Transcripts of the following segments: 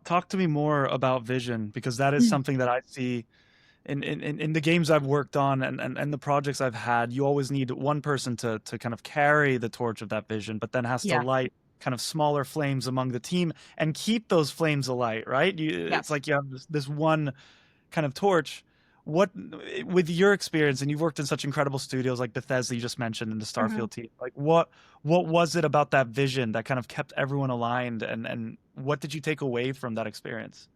talk to me more about vision, because that is something that I see in the games I've worked on, and the projects I've had. You always need one person to kind of carry the torch of that vision, but then has to Yeah. light kind of smaller flames among the team and keep those flames alight, right? It's Yes. like you have this one kind of torch. What, with your experience, and you've worked in such incredible studios like Bethesda, you just mentioned, in the hmm Starfield team, like what was it about that vision that kind of kept everyone aligned, and what did you take away from that experience?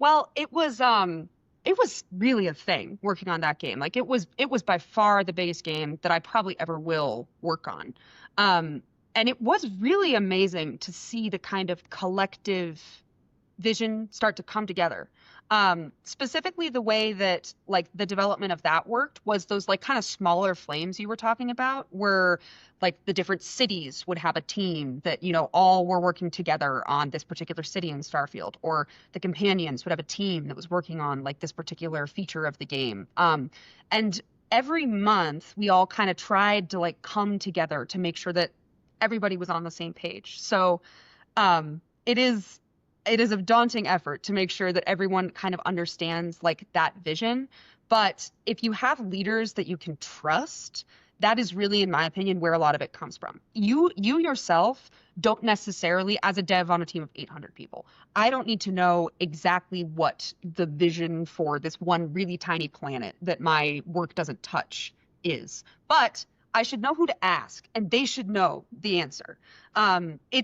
Well, it was really a thing working on that game. Like it was by far the biggest game that I probably ever will work on. Um, and it was really amazing to see the kind of collective vision start to come together. Specifically, the way that like the development of that worked was those like kind of smaller flames you were talking about, where like the different cities would have a team that, all were working together on this particular city in Starfield, or the companions would have a team that was working on like this particular feature of the game. And every month we all kind of tried to like come together to make sure that everybody was on the same page. So it is a daunting effort to make sure that everyone kind of understands like that vision. But if you have leaders that you can trust, that is really, in my opinion, where a lot of it comes from. You yourself don't necessarily, as a dev on a team of 800 people, I don't need to know exactly what the vision for this one really tiny planet that my work doesn't touch is. But I should know who to ask, and they should know the answer.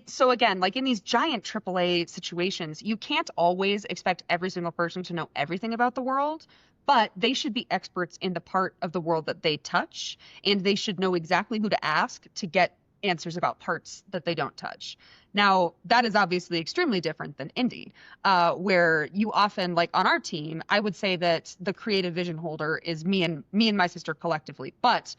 So again, like in these giant AAA situations, you can't always expect every single person to know everything about the world, but they should be experts in the part of the world that they touch, and they should know exactly who to ask to get answers about parts that they don't touch. Now, that is obviously extremely different than indie, where you often, like on our team, I would say that the creative vision holder is me and my sister collectively. But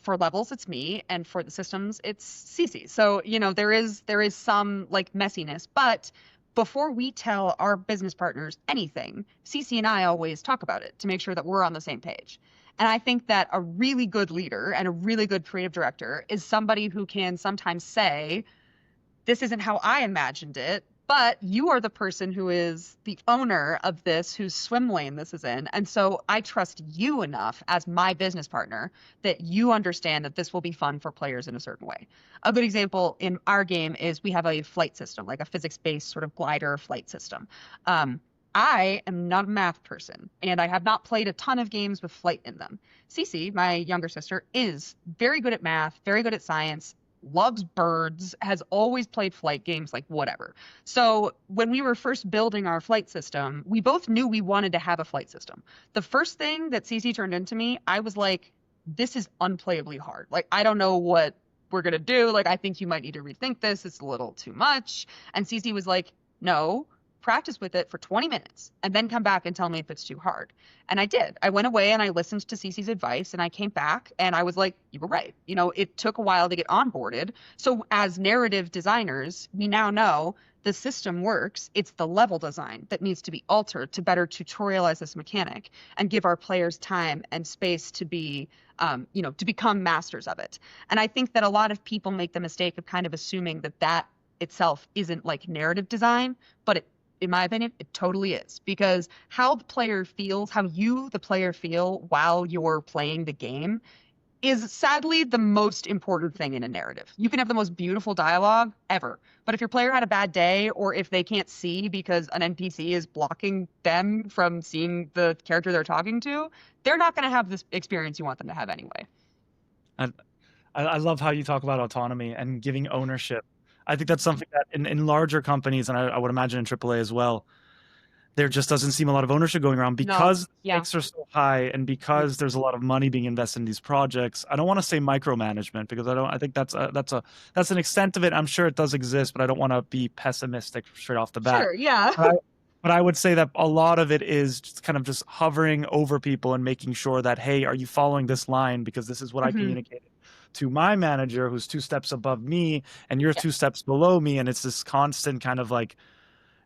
for levels, it's me, and for the systems, it's Cece. So, there is some like messiness, but before we tell our business partners anything, Cece and I always talk about it to make sure that we're on the same page. And I think that a really good leader and a really good creative director is somebody who can sometimes say, this isn't how I imagined it, but you are the person who is the owner of this, whose swim lane this is in. And so I trust you enough as my business partner that you understand that this will be fun for players in a certain way. A good example in our game is we have a flight system, like a physics-based sort of glider flight system. Um, I am not a math person, and I have not played a ton of games with flight in them. Cece, my younger sister, is very good at math, very good at science, loves birds, has always played flight games, like whatever. So when we were first building our flight system, we both knew we wanted to have a flight system. The first thing that Cece turned into me, I was like, this is unplayably hard. Like, I don't know what we're going to do. Like, I think you might need to rethink this. It's a little too much. And Cece was like, no, practice with it for 20 minutes and then come back and tell me if it's too hard. And I did. I went away and I listened to Cece's advice, and I came back and I was like, you were right. It took a while to get onboarded. So as narrative designers, we now know the system works. It's the level design that needs to be altered to better tutorialize this mechanic and give our players time and space to be, to become masters of it. And I think that a lot of people make the mistake of kind of assuming that that itself isn't like narrative design, but in my opinion, it totally is, because how the player feels, how you, the player, feel while you're playing the game is sadly the most important thing in a narrative. You can have the most beautiful dialogue ever, but if your player had a bad day, or if they can't see because an NPC is blocking them from seeing the character they're talking to, they're not going to have this experience you want them to have anyway. And I love how you talk about autonomy and giving ownership. I think that's something that in larger companies, and I would imagine in AAA as well, there just doesn't seem a lot of ownership going around No. because the Yeah. stakes are so high, and Mm. because there's a lot of money being invested in these projects. I don't want to say micromanagement, because I think that's an extent of it. I'm sure it does exist, but I don't want to be pessimistic straight off the bat. Sure. Yeah. But I, but I would say that a lot of it is just kind of just hovering over people and making sure that, hey, are you following this line? Because this is what I hmm communicated to my manager, who's two steps above me, and you're two Yes. steps below me. And it's this constant kind of like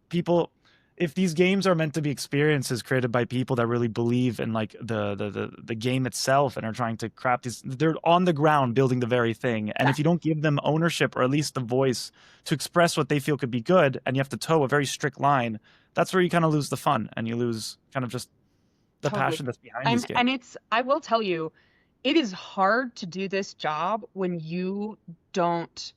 people. if these games are meant to be experiences created by people that really believe in like the game itself and are trying to craft these, they're on the ground building the very thing. And Yeah, if you don't give them ownership or at least the voice to express what they feel could be good, and you have to toe a very strict line, that's where you kind of lose the fun and you lose kind of just the totally. passion that's behind these And games. it's, I will tell you, it is hard to do this job when you don't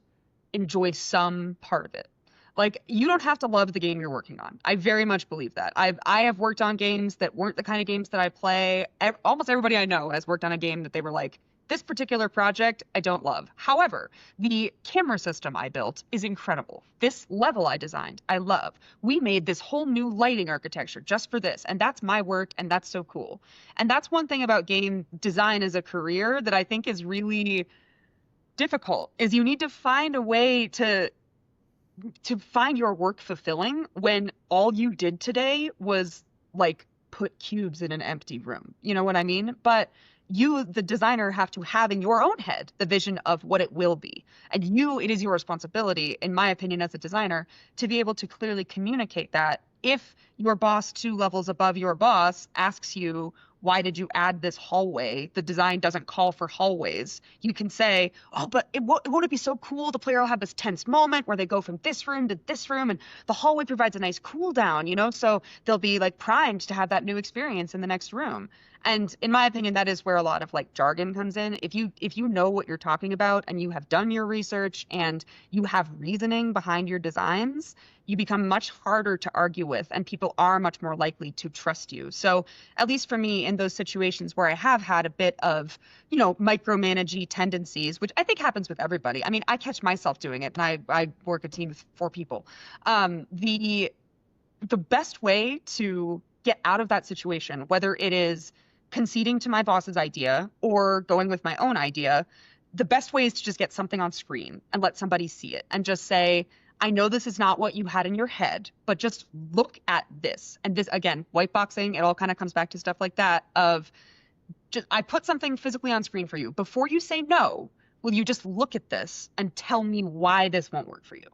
enjoy some part of it. Like you don't have to love the game you're working on. I very much believe that. I have worked on games that weren't the kind of games that I play. Almost everybody I know has worked on a game that they were like, this particular project I don't love. However, the camera system I built is incredible. This level I designed, I love. We made this whole new lighting architecture just for this, and that's my work, and that's so cool. And that's one thing about game design as a career that I think is really difficult is you need to find a way to find your work fulfilling when all you did today was like put cubes in an empty room. You know what I mean? But you, the designer, have to have in your own head the vision of what it will be. And you, it is your responsibility, in my opinion, as a designer, to be able to clearly communicate that. If your boss, two levels above your boss, asks you, why did you add this hallway? The design doesn't call for hallways. You can say, oh, but won't it be so cool? The player will have this tense moment where they go from this room to this room, and the hallway provides a nice cool down, you know? So they'll be like primed to have that new experience in the next room. And in my opinion, that is where a lot of like jargon comes in. If you know what you're talking about and you have done your research and you have reasoning behind your designs, you become much harder to argue with, and people are much more likely to trust you. So at least for me, in those situations where I have had a bit of, micromanagey tendencies, which I think happens with everybody. I mean, I catch myself doing it, and I work a team of 4 people. The best way to get out of that situation, whether it is conceding to my boss's idea or going with my own idea, the best way is to just get something on screen and let somebody see it and just say, I know this is not what you had in your head, but just look at this. And this, again, white boxing, it all kind of comes back to stuff like that of just, I put something physically on screen for you. Before you say no, will you just look at this and tell me why this won't work for you?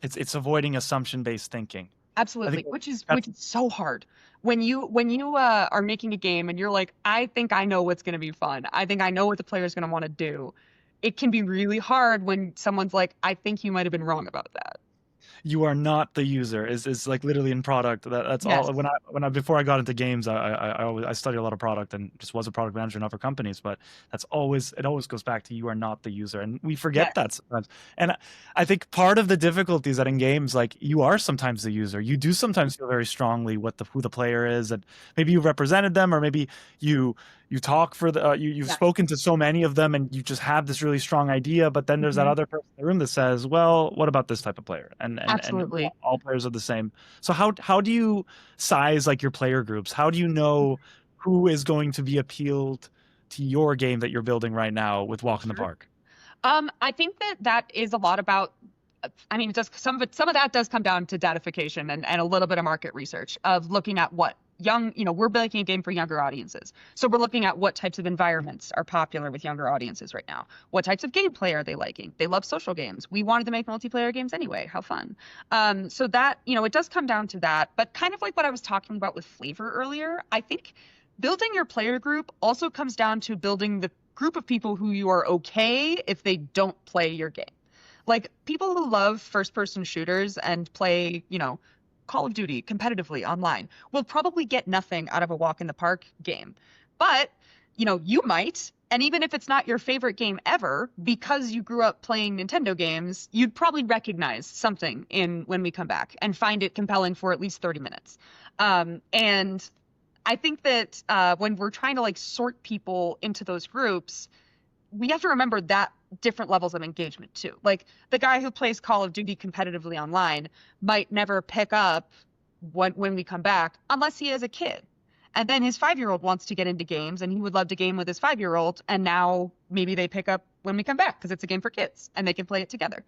It's avoiding assumption-based thinking. I think Absolutely, which is that's so hard. When you are making a game and you're like, I think I know what's going to be fun. I think I know what the player's going to want to do. It can be really hard when someone's like, I think you might have been wrong about that. you are not the user is like literally in product. That's Yes. all. When I before I got into games, I studied a lot of product and just was a product manager in other companies. But it always goes back to you are not the user, and we forget Yes. that sometimes. And I think part of the difficulty is that in games, like you are sometimes the user. You do sometimes feel very strongly who the player is, and maybe you represented them, or maybe you you talk for the you've Yes. spoken to so many of them and you just have this really strong idea, but then there's that Hmm. other person in the room that says, well, what about this type of player, and Absolutely. all players are the same. So how do you size like your player groups? How do you know who is going to be appealed to your game that you're building right now with Walk in the Sure. Park? I think that is a lot about, I mean, it does some of that does come down to datification and a little bit of market research of looking at what young, we're making a game for younger audiences. So we're looking at what types of environments are popular with younger audiences right now. What types of gameplay are they liking? They love social games. We wanted to make multiplayer games anyway. How fun. So that, it does come down to that. But kind of like what I was talking about with flavor earlier, I think building your player group also comes down to building the group of people who you are okay if they don't play your game. Like people who love first person shooters and play, Call of Duty competitively online will probably get nothing out of a walk in the park game. But, you might. And even if it's not your favorite game ever, because you grew up playing Nintendo games, you'd probably recognize something in When We Come Back and find it compelling for at least 30 minutes. And I think that when we're trying to like sort people into those groups, we have to remember that different levels of engagement too. Like the guy who plays Call of Duty competitively online might never pick up when we come back unless he is a kid. And then his 5-year-old wants to get into games and he would love to game with his 5-year-old. And now maybe they pick up When We Come Back because it's a game for kids and they can play it together.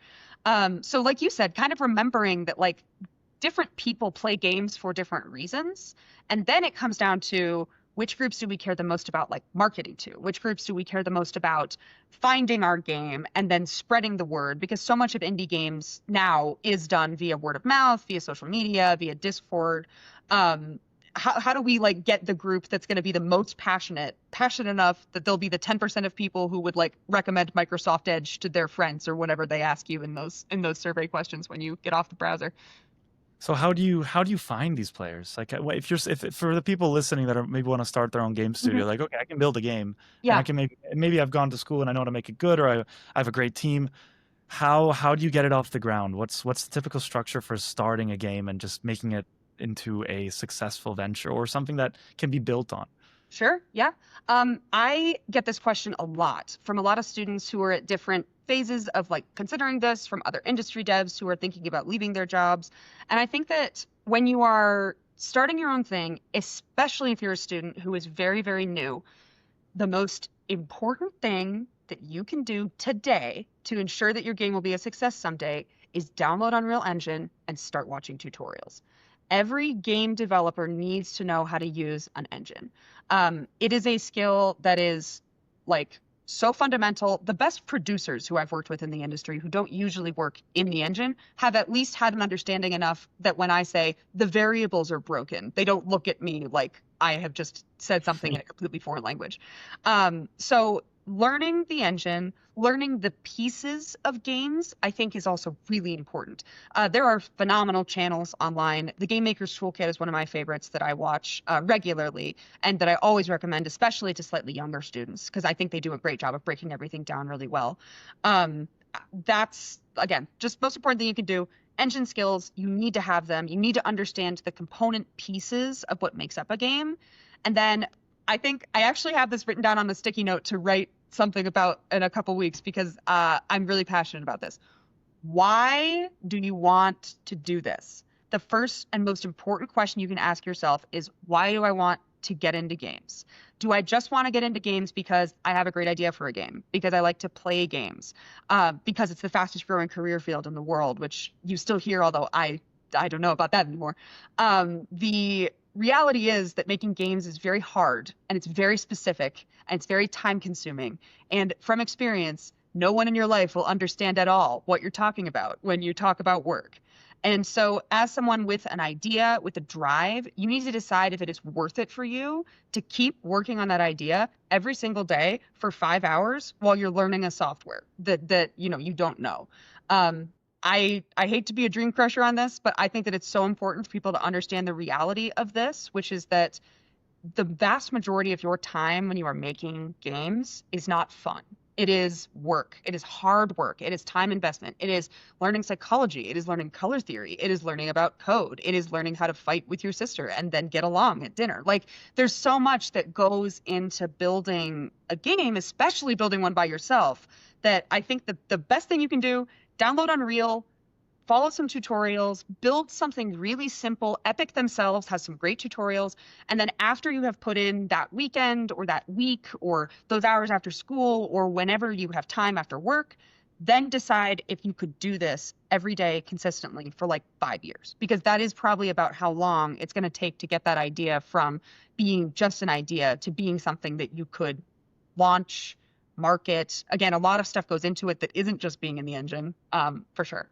So like you said, kind of remembering that like different people play games for different reasons. And then it comes down to which groups do we care the most about like marketing to? Which groups do we care the most about finding our game and then spreading the word? Because so much of indie games now is done via word of mouth, via social media, via Discord. Um, how do we like get the group that's going to be the most passionate enough that they'll be the 10% of people who would like recommend Microsoft Edge to their friends or whatever they ask you in those survey questions when you get off the browser. So how do you find these players? Like, if for the people listening that are maybe want to start their own game Mhm. studio, like, okay, I can build a game, and I Yeah. can maybe I've gone to school and I know how to make it good, or I have a great team. How do you get it off the ground? What's the typical structure for starting a game and just making it into a successful venture or something that can be built on? Sure. Yeah. I get this question a lot from a lot of students who are at different phases of like considering this, from other industry devs who are thinking about leaving their jobs. And I think that when you are starting your own thing, especially if you're a student who is very, very new, the most important thing that you can do today to ensure that your game will be a success someday is download Unreal Engine and start watching tutorials. Every game developer needs to know how to use an engine. It is a skill that is like so fundamental. The best producers who I've worked with in the industry who don't usually work in the engine have at least had an understanding enough that when I say the variables are broken, they don't look at me like I have just said something in a completely foreign language. So learning the engine, learning the pieces of games, I think is also really important. There are phenomenal channels online. The Game Maker's Toolkit is one of my favorites that I watch regularly and that I always recommend, especially to slightly younger students, because I think they do a great job of breaking everything down really well. Um, that's, again, just most important thing you can do. Engine skills, you need to have them. You need to understand the component pieces of what makes up a game. And then I think I actually have this written down on the sticky note to write something about in a couple weeks because I'm really passionate about this. Why do you want to do this? The first and most important question you can ask yourself is, why do I want to get into games? Do I just want to get into games because I have a great idea for a game, because I like to play games, because it's the fastest growing career field in the world, which you still hear, although I don't know about that anymore. The reality is that making games is very hard and it's very specific and it's very time consuming. And from experience, no one in your life will understand at all what you're talking about when you talk about work. And so, as someone with an idea, with a drive, you need to decide if it is worth it for you to keep working on that idea every single day for 5 hours while you're learning a software that you don't know. Um, I hate to be a dream crusher on this, but I think that it's so important for people to understand the reality of this, which is that the vast majority of your time when you are making games is not fun. It is work. It is hard work. It is time investment. It is learning psychology. It is learning color theory. It is learning about code. It is learning how to fight with your sister and then get along at dinner. Like, there's so much that goes into building a game, especially building one by yourself, that I think that the best thing you can do, download Unreal, follow some tutorials, build something really simple. Epic themselves has some great tutorials. And then after you have put in that weekend or that week or those hours after school or whenever you have time after work, then decide if you could do this every day consistently for like 5 years, because that is probably about how long it's going to take to get that idea from being just an idea to being something that you could launch, market. Again, a lot of stuff goes into it that isn't just being in the engine, for sure.